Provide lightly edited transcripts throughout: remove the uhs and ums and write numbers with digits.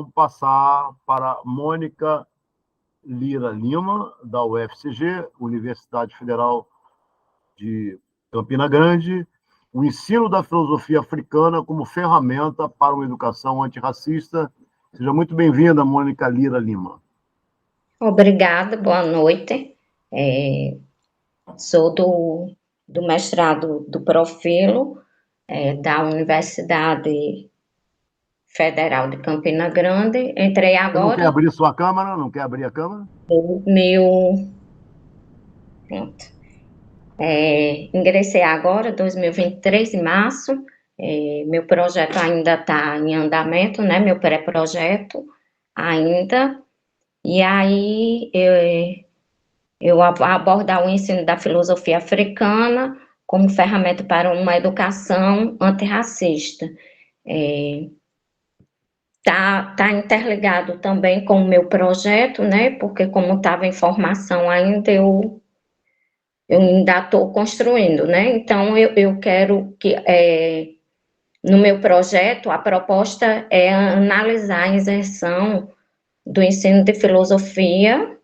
vamos passar para Mônica Lira Lima, da UFCG, Universidade Federal de Campina Grande, o ensino da filosofia africana como ferramenta para uma educação antirracista. Seja muito bem-vinda, Mônica Lira Lima. Obrigada, boa noite. Sou do mestrado do Profilo, da Universidade Federal de Campina Grande. Entrei agora... Você não quer abrir sua câmera? Não quer abrir a câmera? Pronto. Ingressei agora, 2023, em março. Meu projeto ainda está em andamento, né? Meu pré-projeto ainda. E aí, eu abordar o ensino da filosofia africana como ferramenta para uma educação antirracista. Tá interligado também com o meu projeto, né? Porque como estava em formação ainda, eu ainda estou construindo, né? Então, eu quero que, no meu projeto, a proposta é analisar a inserção do ensino de filosofia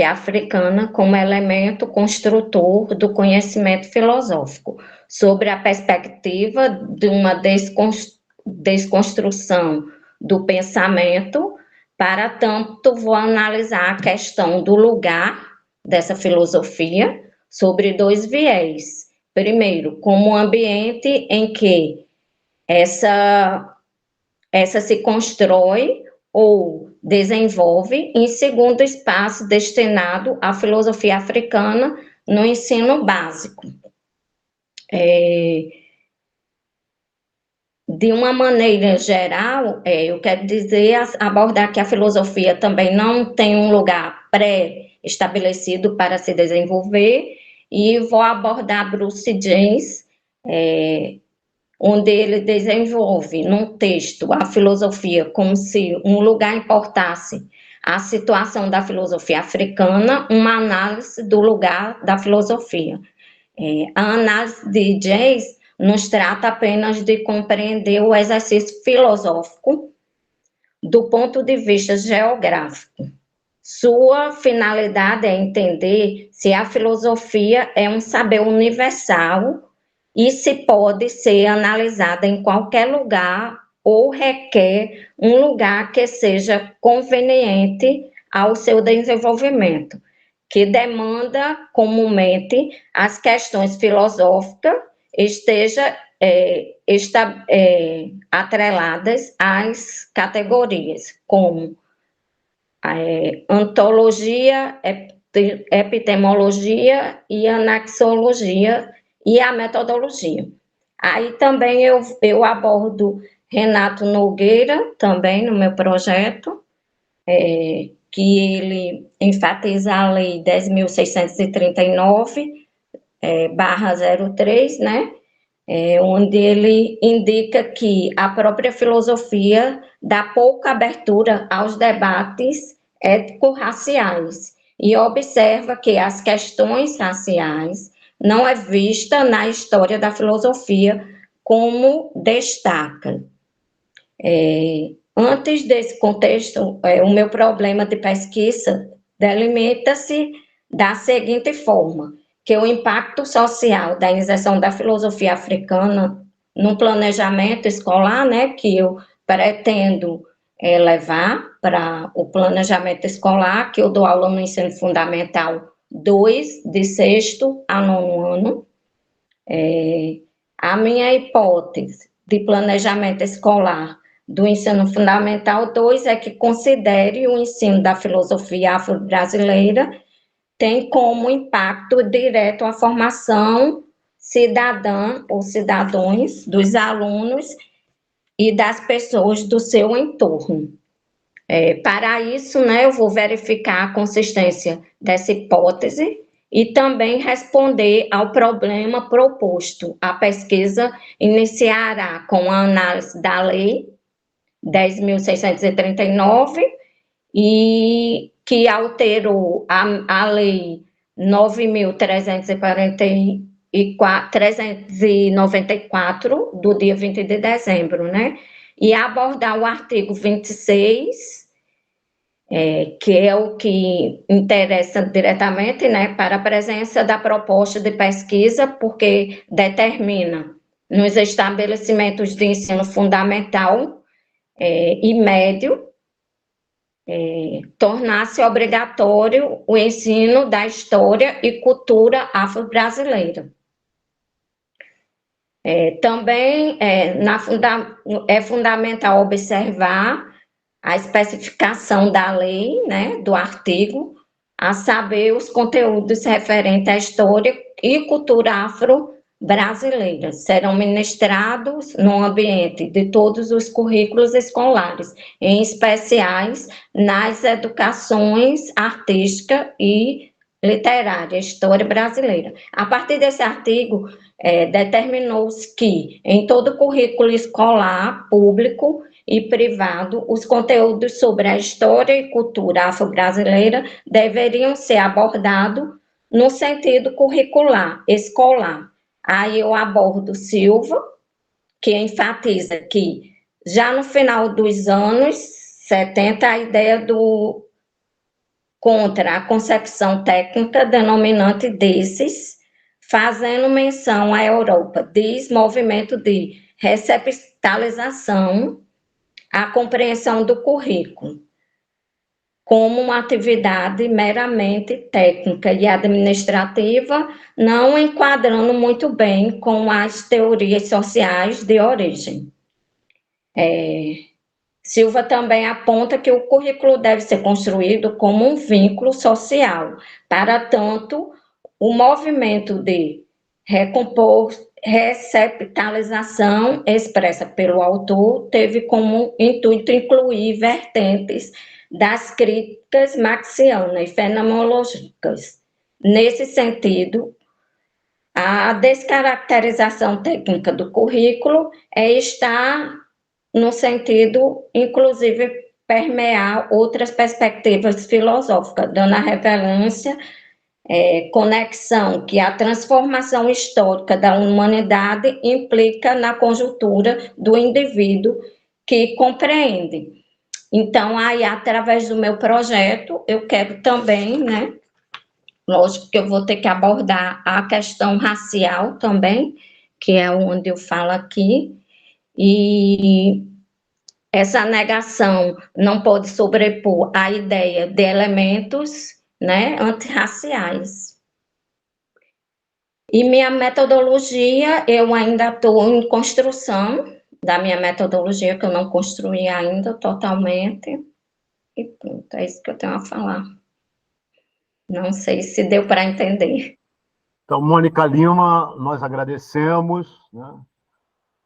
africana como elemento construtor do conhecimento filosófico, sobre a perspectiva de uma desconstrução do pensamento. Para tanto, vou analisar a questão do lugar dessa filosofia sobre dois viés. Primeiro, como um ambiente em que essa se constrói ou desenvolve, em segundo, espaço destinado à filosofia africana no ensino básico. De uma maneira geral, eu quero dizer, abordar que a filosofia também não tem um lugar pré-estabelecido para se desenvolver, e vou abordar Bruce James, onde ele desenvolve, num texto, a filosofia como se um lugar importasse a situação da filosofia africana, uma análise do lugar da filosofia. A análise de James nos trata apenas de compreender o exercício filosófico do ponto de vista geográfico. Sua finalidade é entender se a filosofia é um saber universal e se pode ser analisada em qualquer lugar ou requer um lugar que seja conveniente ao seu desenvolvimento, que demanda comumente as questões filosóficas esteja atreladas às categorias, como ontologia, epistemologia e anaxologia e a metodologia. Aí também eu abordo Renato Nogueira, também no meu projeto, que ele enfatiza a Lei 10.639, /03, né? Onde ele indica que a própria filosofia dá pouca abertura aos debates ético-raciais e observa que as questões raciais não é vista na história da filosofia como destaca. Antes desse contexto, o meu problema de pesquisa delimita-se da seguinte forma: que o impacto social da inserção da filosofia africana no planejamento escolar, né, que eu pretendo levar para o planejamento escolar, que eu dou aula no ensino fundamental 2, de 6º a 9º ano. A minha hipótese de planejamento escolar do ensino fundamental 2 é que considere o ensino da filosofia afro-brasileira tem como impacto direto a formação cidadã ou cidadãos dos alunos e das pessoas do seu entorno. Para isso, né, eu vou verificar a consistência dessa hipótese e também responder ao problema proposto. A pesquisa iniciará com a análise da Lei 10.639 e que alterou a Lei 9.341 394, do dia 20 de dezembro, né? E abordar o artigo 26, que é o que interessa diretamente, né, para a presença da proposta de pesquisa, porque determina nos estabelecimentos de ensino fundamental e médio, tornar-se obrigatório o ensino da história e cultura afro-brasileira. Também é fundamental observar a especificação da lei, né, do artigo, a saber, os conteúdos referentes à história e cultura afro-brasileira serão ministrados no ambiente de todos os currículos escolares, em especiais nas educações artística e literária, história brasileira. A partir desse artigo, determinou-se que, em todo currículo escolar, público e privado, os conteúdos sobre a história e cultura afro-brasileira deveriam ser abordados no sentido curricular, escolar. Aí eu abordo Silva, que enfatiza que, já no final dos anos 70, a ideia contra a concepção técnica denominante desses, fazendo menção à Europa, diz movimento de receptalização, a compreensão do currículo como uma atividade meramente técnica e administrativa, não enquadrando muito bem com as teorias sociais de origem. Silva também aponta que o currículo deve ser construído como um vínculo social. Para tanto, o movimento de receptalização expressa pelo autor teve como intuito incluir vertentes das críticas marxianas e fenomenológicas. Nesse sentido, a descaracterização técnica do currículo está no sentido, inclusive, permear outras perspectivas filosóficas, dando a relevância, conexão que a transformação histórica da humanidade implica na conjuntura do indivíduo que compreende. Então, aí, através do meu projeto, eu quero também, né, lógico que eu vou ter que abordar a questão racial também, que é onde eu falo aqui, e essa negação não pode sobrepor a ideia de elementos, né, antirraciais. E minha metodologia, eu ainda estou em construção da minha metodologia, que eu não construí ainda totalmente. E pronto, é isso que eu tenho a falar. Não sei se deu para entender. Então, Mônica Lima, nós agradecemos, né?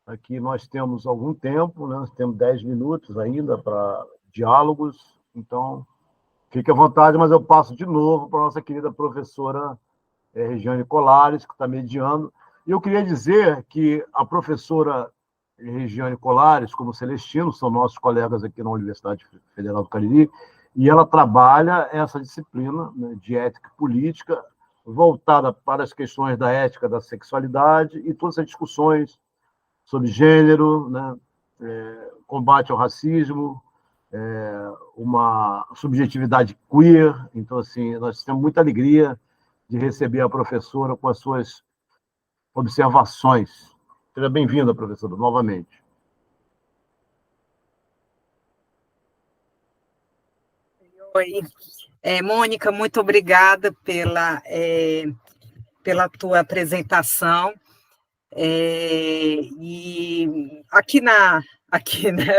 Aqui nós temos algum tempo, né? Nós temos 10 minutos ainda para diálogos, então fique à vontade, mas eu passo de novo para a nossa querida professora Regiane Colares, que está mediando. E eu queria dizer que a professora Regiane Colares, como Celestino, são nossos colegas aqui na Universidade Federal do Cariri, e ela trabalha essa disciplina, né, de ética política, voltada para as questões da ética da sexualidade e todas as discussões sobre gênero, né, combate ao racismo, uma subjetividade queer. Então, assim, nós temos muita alegria de receber a professora com as suas observações. Seja bem-vinda, professora, novamente. Oi. Mônica, muito obrigada pela tua apresentação. E aqui, né,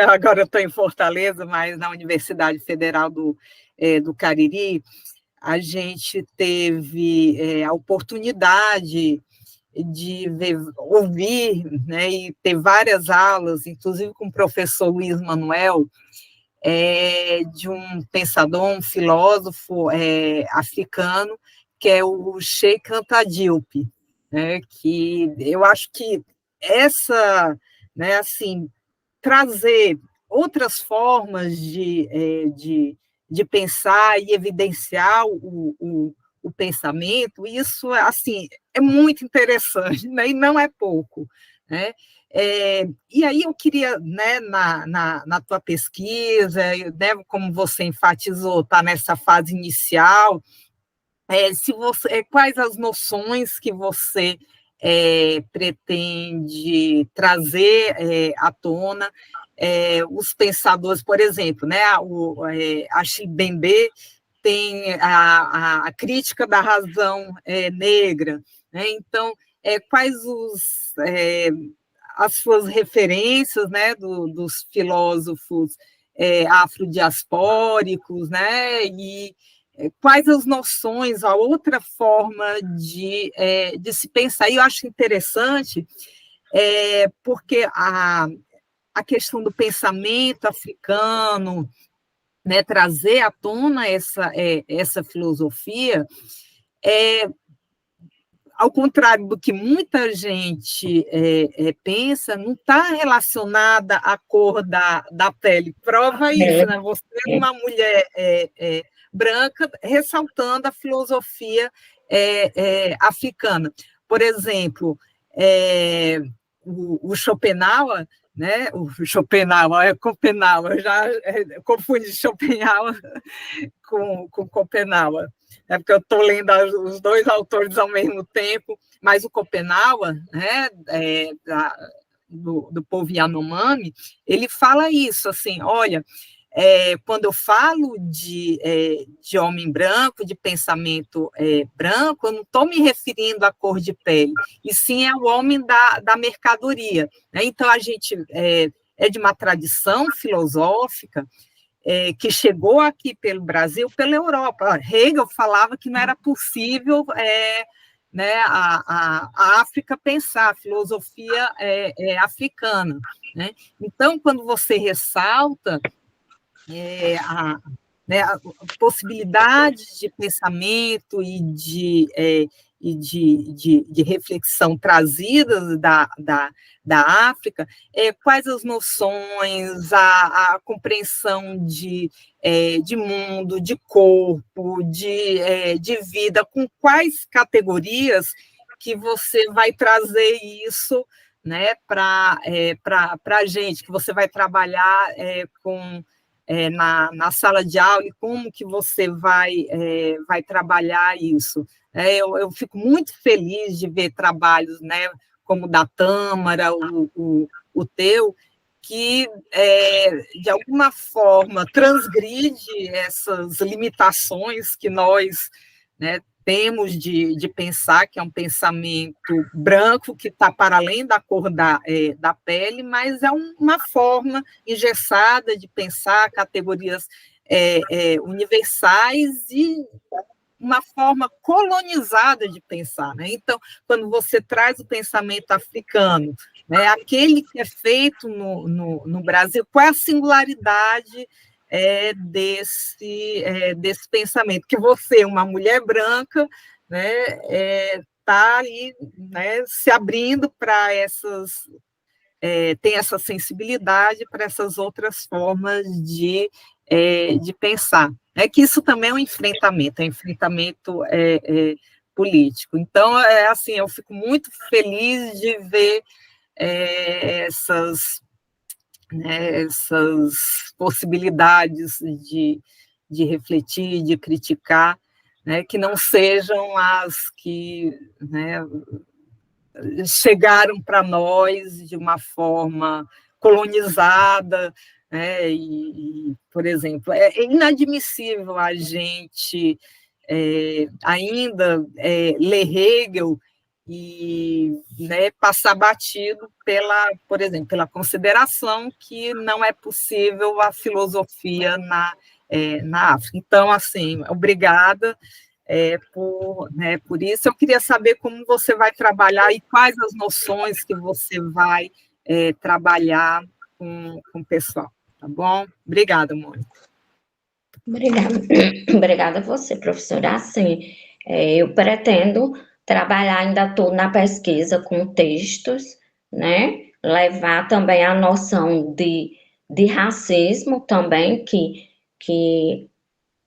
agora eu estou em Fortaleza, mas na Universidade Federal do Cariri, a gente teve a oportunidade de ouvir, né, e ter várias aulas, inclusive com o professor Luiz Manuel, de um pensador, um filósofo africano, que é o Cheikh Anta Diop, né, que eu acho que essa, né, assim, trazer outras formas de pensar e evidenciar o o pensamento, isso, assim, é muito interessante, né? E não é pouco, né? E aí eu queria, né, na tua pesquisa, né, como você enfatizou, está nessa fase inicial, se você, quais as noções que você pretende trazer à tona, os pensadores, por exemplo, né, a Mbembe tem a crítica da razão negra, né? Então, quais as suas referências, né, dos filósofos afrodiaspóricos, né, e quais as noções, a outra forma de se pensar. E eu acho interessante, porque a questão do pensamento africano, né, trazer à tona essa filosofia, ao contrário do que muita gente pensa, não está relacionada à cor da pele. Prova isso, né? Você é uma mulher branca, ressaltando a filosofia africana. Por exemplo, o Schopenhauer, né? O Schopenhauer, já confundi Schopenhauer com Schopenhauer, é porque eu estou lendo os dois autores ao mesmo tempo, mas o Schopenhauer, né, do povo Yanomami, ele fala isso, assim, olha, quando eu falo de homem branco, de pensamento branco, eu não estou me referindo à cor de pele, e sim ao homem da mercadoria, né? Então, a gente é de uma tradição filosófica que chegou aqui pelo Brasil, pela Europa. Hegel falava que não era possível né, a África pensar, a filosofia africana, né? Então, quando você ressalta a possibilidade de pensamento e de reflexão trazidas da África, quais as noções, a compreensão de mundo, de corpo, de vida, com quais categorias que você vai trazer isso, né, para a gente, que você vai trabalhar na sala de aula, e como que você vai trabalhar isso. Eu fico muito feliz de ver trabalhos, né, como o da Tâmara, o teu, que, de alguma forma, transgride essas limitações que nós, né, temos de pensar, que é um pensamento branco, que está para além da cor da pele, mas é uma forma engessada de pensar categorias universais e uma forma colonizada de pensar, né? Então, quando você traz o pensamento africano, né, aquele que é feito no Brasil, qual é a singularidade desse pensamento? Que você, uma mulher branca, né, está ali, né, se abrindo para tem essa sensibilidade para essas outras formas de pensar. É que isso também é um enfrentamento político. Então, assim, eu fico muito feliz de ver essas possibilidades de refletir, de criticar, né, que não sejam as que, né, chegaram para nós de uma forma colonizada, né? Por exemplo, é inadmissível a gente ainda ler Hegel e, né, passar batido por exemplo, pela consideração que não é possível a filosofia na África. Então, assim, obrigada por isso. Eu queria saber como você vai trabalhar e quais as noções que você vai trabalhar com o pessoal, tá bom? Obrigada, Mônica. Obrigada a você, professora. Assim, eu pretendo trabalhar, ainda estou na pesquisa com textos, né? Levar também a noção de racismo também, que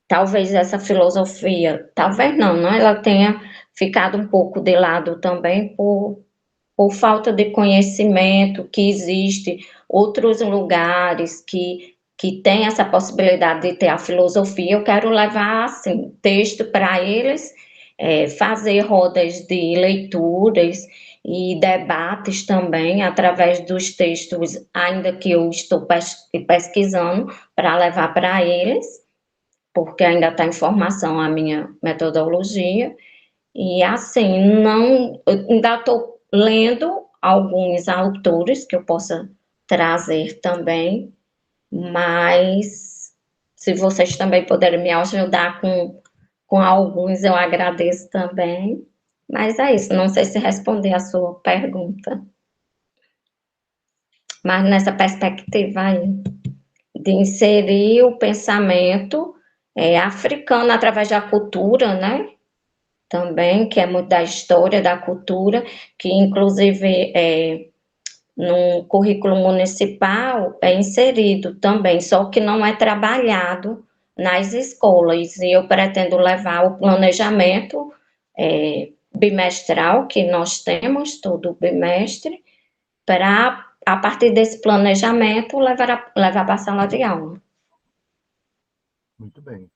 talvez essa filosofia, talvez não, ela tenha ficado um pouco de lado também por falta de conhecimento, que existe outros lugares que tem essa possibilidade de ter a filosofia. Eu quero levar, assim, texto para eles, fazer rodas de leituras e debates também, através dos textos, ainda que eu estou pesquisando, para levar para eles, porque ainda está em formação a minha metodologia. E assim, não, eu ainda estou lendo alguns autores que eu possa trazer também, mas se vocês também puderem me ajudar com alguns, eu agradeço também. Mas é isso, não sei se responder a sua pergunta. Mas nessa perspectiva aí, de inserir o pensamento africano através da cultura, né? Também, que é muito da história, da cultura, que inclusive no currículo municipal é inserido também, só que não é trabalhado nas escolas, e eu pretendo levar o planejamento bimestral que nós temos, todo bimestre, para, a partir desse planejamento, levar para a sala de aula. Muito bem.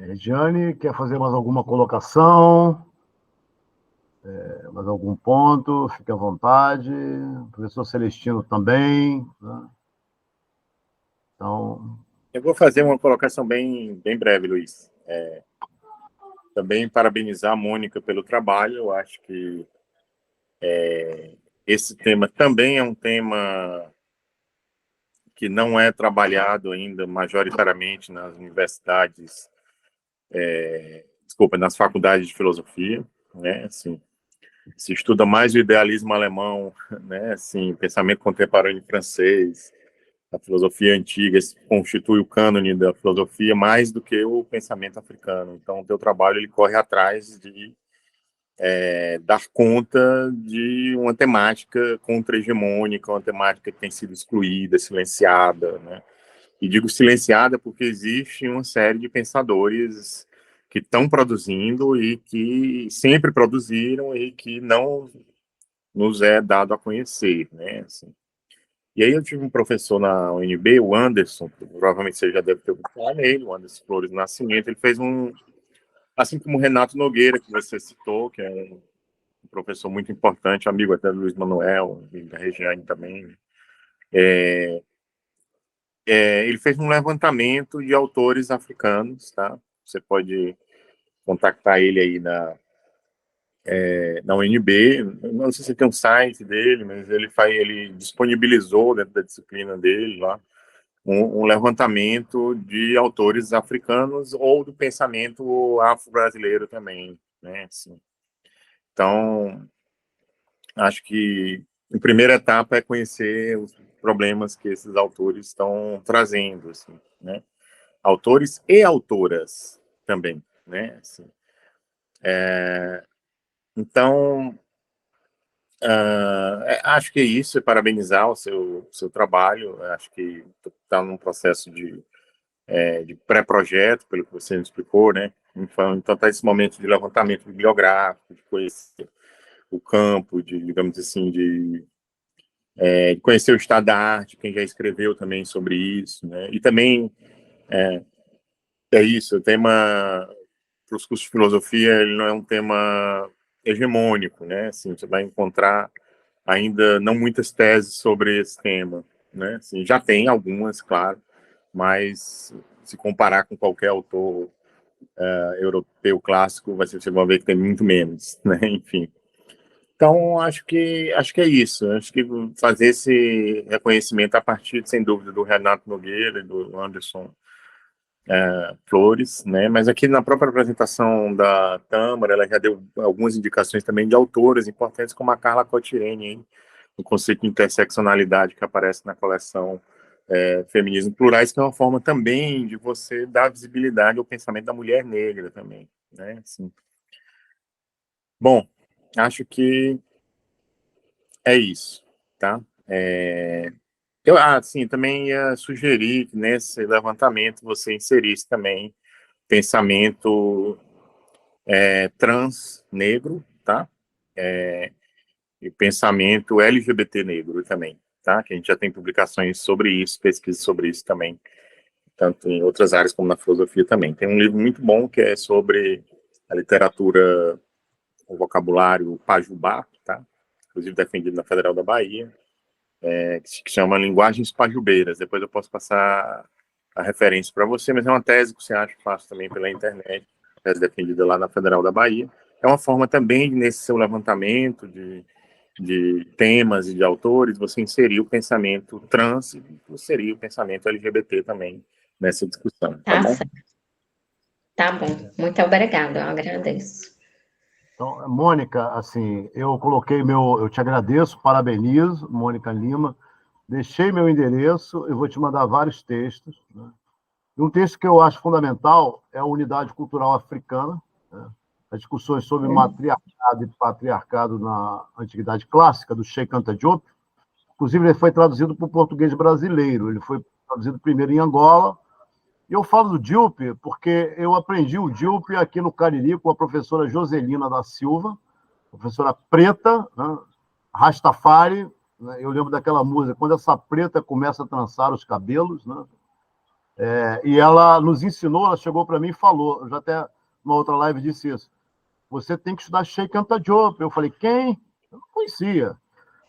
Regiane, quer fazer mais alguma colocação? Mais algum ponto? Fique à vontade. O professor Celestino também. Né? Então... Eu vou fazer uma colocação bem breve, Luiz. Também parabenizar a Mônica pelo trabalho. Eu acho que esse tema também é um tema que não é trabalhado ainda majoritariamente nas universidades, nas faculdades de filosofia, né? Assim, se estuda mais o idealismo alemão, né? Assim, pensamento contemporâneo francês, a filosofia antiga constitui o cânone da filosofia mais do que o pensamento africano. Então, o teu trabalho ele corre atrás de dar conta de uma temática contra-hegemônica, uma temática que tem sido excluída, silenciada, né? E digo silenciada porque existe uma série de pensadores que estão produzindo e que sempre produziram e que não nos é dado a conhecer, né? Assim. E aí eu tive um professor na UNB, o Anderson, que provavelmente você já deve ter ouvido falar nele, o Anderson Flores Nascimento, ele fez assim como o Renato Nogueira, que você citou, que é um professor muito importante, amigo até do Luiz Manuel, e da Regiane também, ele fez um levantamento de autores africanos, tá? Você pode contactar ele aí na UNB, não sei se tem um site dele, mas ele disponibilizou dentro da disciplina dele lá um levantamento de autores africanos ou do pensamento afro-brasileiro também, né? Assim. Então, acho que a primeira etapa é conhecer os problemas que esses autores estão trazendo, assim, né? Autores e autoras também, né? Assim, então, acho que é isso, é parabenizar o seu trabalho, acho que está num processo de pré-projeto, pelo que você me explicou, né? Então está esse momento de levantamento bibliográfico, de conhecer o campo, digamos assim, de conhecer o estado da arte, quem já escreveu também sobre isso, né? E também é isso, o tema para os cursos de filosofia, ele não é um tema hegemônico, né? Assim, você vai encontrar ainda não muitas teses sobre esse tema, né? Assim, já tem algumas, claro, mas se comparar com qualquer autor europeu clássico, você vai ver que tem muito menos, né? Enfim. Então, acho que é isso. Acho que fazer esse reconhecimento a partir, sem dúvida, do Renato Nogueira e do Anderson Flores, né? Mas aqui na própria apresentação da Tâmara, ela já deu algumas indicações também de autoras importantes, como a Carla Cotirene, hein? O conceito de interseccionalidade que aparece na coleção Feminismo Plurais, que é uma forma também de você dar visibilidade ao pensamento da mulher negra também, né? Assim. Bom, acho que é isso, tá? Sim, também ia sugerir que nesse levantamento você inserisse também pensamento trans negro, tá? E pensamento LGBT negro também, tá? Que a gente já tem publicações sobre isso, pesquisas sobre isso também, tanto em outras áreas como na filosofia também. Tem um livro muito bom que é sobre a literatura, o vocabulário pajubá, tá? Inclusive defendido na Federal da Bahia, que chama Linguagens Pajubeiras. Depois eu posso passar a referência para você, mas é uma tese que você acha fácil também pela internet, tese defendida lá na Federal da Bahia. É uma forma também, nesse seu levantamento de temas e de autores, você inserir o pensamento trans e inserir o pensamento LGBT também nessa discussão, tá bom? Certo. Tá bom, muito obrigada, eu agradeço. Então, Mônica, assim, eu te agradeço, parabenizo, Mônica Lima, deixei meu endereço, eu vou te mandar vários textos, né? E um texto que eu acho fundamental é a Unidade Cultural Africana, né? As discussões sobre matriarcado e patriarcado na Antiguidade Clássica, do Cheikh Anta Diop. Inclusive, ele foi traduzido para o português brasileiro, ele foi traduzido primeiro em Angola. E eu falo do Diop porque eu aprendi o Diop aqui no Cariri com a professora Joselina da Silva, professora preta, né? Rastafari, né? Eu lembro daquela música, quando essa preta começa a trançar os cabelos, né? E ela nos ensinou, ela chegou para mim e falou, eu já até numa outra live disse isso, você tem que estudar Cheikh Anta Diop. Eu falei, quem? Eu não conhecia.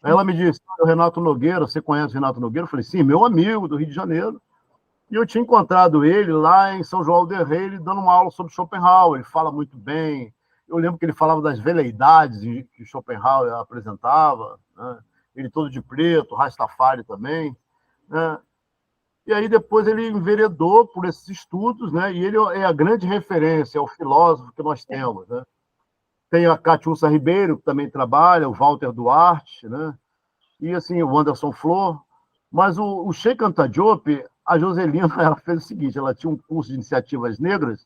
Aí ela me disse, o Renato Nogueira, você conhece o Renato Nogueira? Eu falei, sim, meu amigo do Rio de Janeiro. E eu tinha encontrado ele lá em São João del Rei, ele dando uma aula sobre Schopenhauer. Ele fala muito bem. Eu lembro que ele falava das veleidades que Schopenhauer apresentava, né? Ele todo de preto, Rastafari também, né? E aí depois ele enveredou por esses estudos, né? E ele é a grande referência, é o filósofo que nós temos, né? Tem a Catiúcia Ribeiro, que também trabalha, o Walter Duarte, né? E assim, o Anderson Flor. Mas o Cheikh Anta Diop, a Joselina, ela fez o seguinte, ela tinha um curso de iniciativas negras,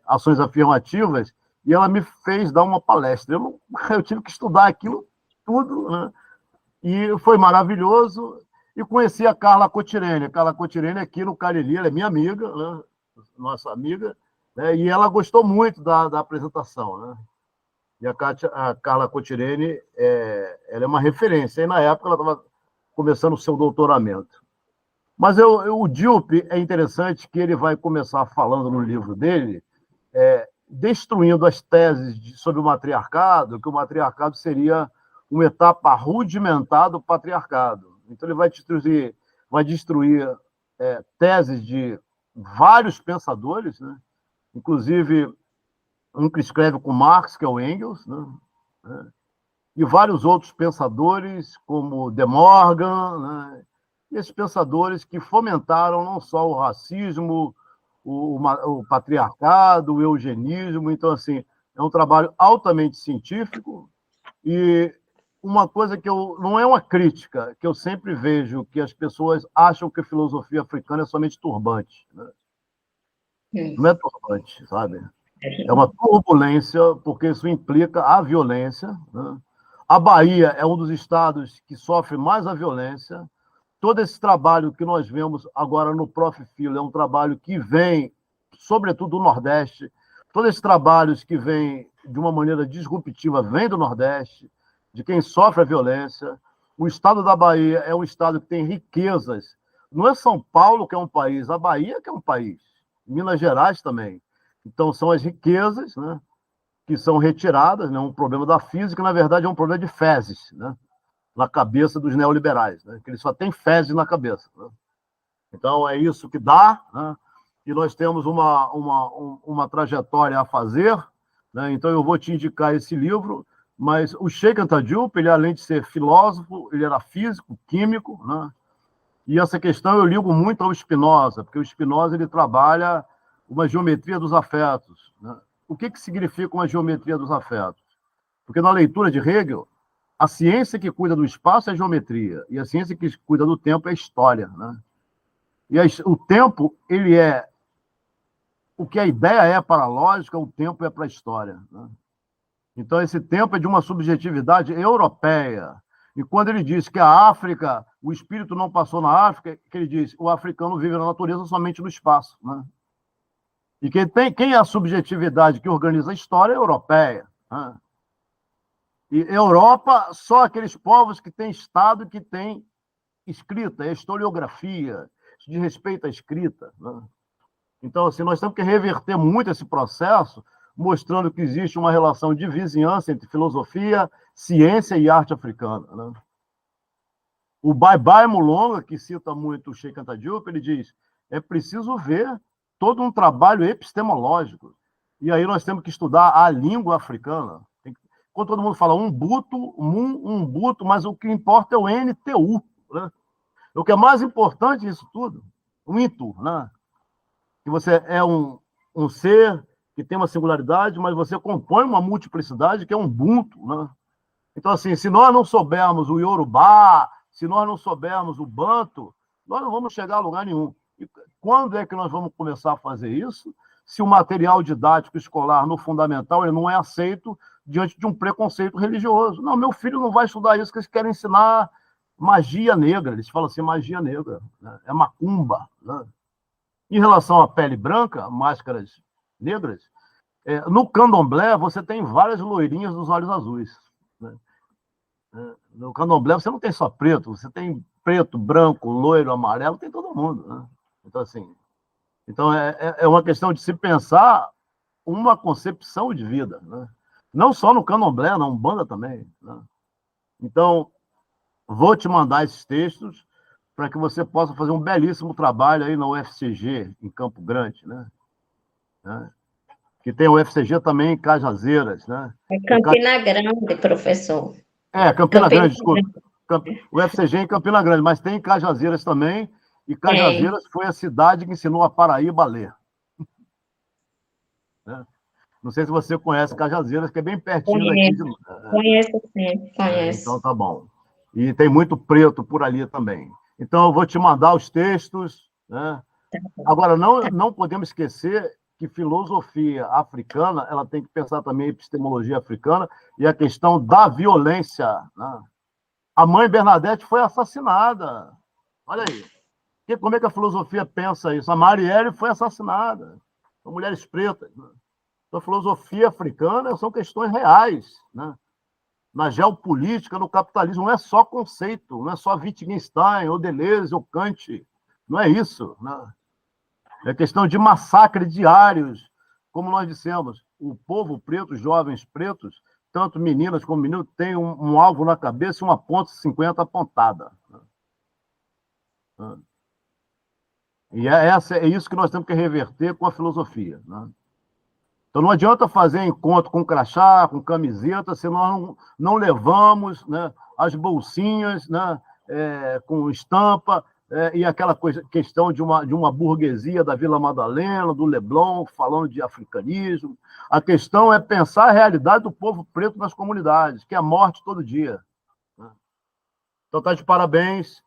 ações afirmativas, e ela me fez dar uma palestra. Eu tive que estudar aquilo tudo, né? E foi maravilhoso. E conheci a Carla Cotirene. A Carla Cotirene aqui no Cariri, ela é minha amiga, né? Nossa amiga, né? E ela gostou muito da apresentação, né? E a Carla Cotirene, ela é uma referência. E na época ela estava começando o seu doutoramento. Mas o Diop é interessante que ele vai começar falando no livro dele, destruindo as teses sobre o matriarcado, que o matriarcado seria uma etapa rudimentar do patriarcado. Então, ele vai destruir teses de vários pensadores, né? Inclusive um que escreve com Marx, que é o Engels, né? E vários outros pensadores, como De Morgan, né? E esses pensadores que fomentaram não só o racismo, o patriarcado, o eugenismo. Então, assim, é um trabalho altamente científico. E uma coisa que não é uma crítica, que eu sempre vejo, que as pessoas acham que a filosofia africana é somente turbante, né? Não é turbante, sabe? É uma turbulência, porque isso implica a violência, né? A Bahia é um dos estados que sofre mais a violência. Todo esse trabalho que nós vemos agora no Prof. Phil é um trabalho que vem, sobretudo, do Nordeste. Todos esses trabalhos que vêm de uma maneira disruptiva vêm do Nordeste, de quem sofre a violência. O estado da Bahia é um estado que tem riquezas. Não é São Paulo que é um país, a Bahia que é um país. Minas Gerais também. Então, são as riquezas, né, que são retiradas, né, um problema da física, na verdade, é um problema de fezes, né, na cabeça dos neoliberais, né, que eles só têm fezes na cabeça, né? Então, é isso que dá, né, e nós temos uma trajetória a fazer, né? Então, eu vou te indicar esse livro, mas o Cheikh Anta Diop, ele, além de ser filósofo, ele era físico, químico, né? E essa questão eu ligo muito ao Spinoza, porque o Spinoza ele trabalha uma geometria dos afetos, né? O que significa uma geometria dos afetos? Porque na leitura de Hegel, a ciência que cuida do espaço é a geometria, e a ciência que cuida do tempo é a história, né? E o tempo, ele é o que a ideia é para a lógica, o tempo é para a história, né? Então, esse tempo é de uma subjetividade europeia. E quando ele diz que a África, o espírito não passou na África, que ele diz, o africano vive na natureza somente no espaço, né? E quem é a subjetividade que organiza a história é a europeia, né? E Europa, só aqueles povos que têm Estado e que têm escrita, é historiografia, isso diz respeito à escrita, né? Então, assim, nós temos que reverter muito esse processo, mostrando que existe uma relação de vizinhança entre filosofia, ciência e arte africana, né? O Bye-Bye Mulonga, que cita muito o Cheikh Anta Diop, ele diz, é preciso ver todo um trabalho epistemológico. E aí nós temos que estudar a língua africana. Quando todo mundo fala Umbuto, mas o que importa é o NTU, né? O que é mais importante disso tudo, o Intu, né? Que você é um ser que tem uma singularidade, mas você compõe uma multiplicidade que é um Ubuntu, né? Então, assim, se nós não soubermos o Yorubá, se nós não soubermos o Banto, nós não vamos chegar a lugar nenhum. E quando é que nós vamos começar a fazer isso? Se o material didático escolar no fundamental ele não é aceito diante de um preconceito religioso. Não, meu filho não vai estudar isso, que eles querem ensinar magia negra. Eles falam assim, magia negra, né? É macumba, né? Em relação à pele branca, máscaras negras, no candomblé você tem várias loirinhas dos olhos azuis, né? No candomblé você não tem só preto, você tem preto, branco, loiro, amarelo, tem todo mundo, né? Então, assim, é uma questão de se pensar uma concepção de vida, né? Não só no candomblé, na Umbanda também, né? Então, vou te mandar esses textos para que você possa fazer um belíssimo trabalho aí na UFCG, em Campo Grande, né? Que tem a UFCG também em Cajazeiras, né? É Campina Grande, professor. Campina Grande, desculpa. O UFCG é em Campina Grande, mas tem em Cajazeiras também, e Cajazeiras foi a cidade que ensinou a Paraíba a ler. Né? Não sei se você conhece Cajazeiras, que é bem pertinho daqui. Conheço, sim, conheço. Então tá bom. E tem muito preto por ali também. Então eu vou te mandar os textos, né? Agora, não podemos esquecer que filosofia africana ela tem que pensar também em epistemologia africana e a questão da violência, né? A mãe Bernadette foi assassinada. Olha aí. Como é que a filosofia pensa isso? A Marielle foi assassinada. São mulheres pretas, né? Então, a filosofia africana são questões reais, né? Na geopolítica, no capitalismo, não é só conceito, não é só Wittgenstein, ou Deleuze, ou Kant. Não é isso, né? É questão de massacre diários. Como nós dissemos, o povo preto, os jovens pretos, tanto meninas como meninos, tem um alvo na cabeça e uma ponta 50 apontada. E é isso que nós temos que reverter com a filosofia, né? Então não adianta fazer encontro com crachá, com camiseta, se nós não levamos, né, as bolsinhas, né, com estampa, e aquela questão de uma burguesia da Vila Madalena, do Leblon, falando de africanismo. A questão é pensar a realidade do povo preto nas comunidades, que é a morte todo dia. Então, tá de parabéns.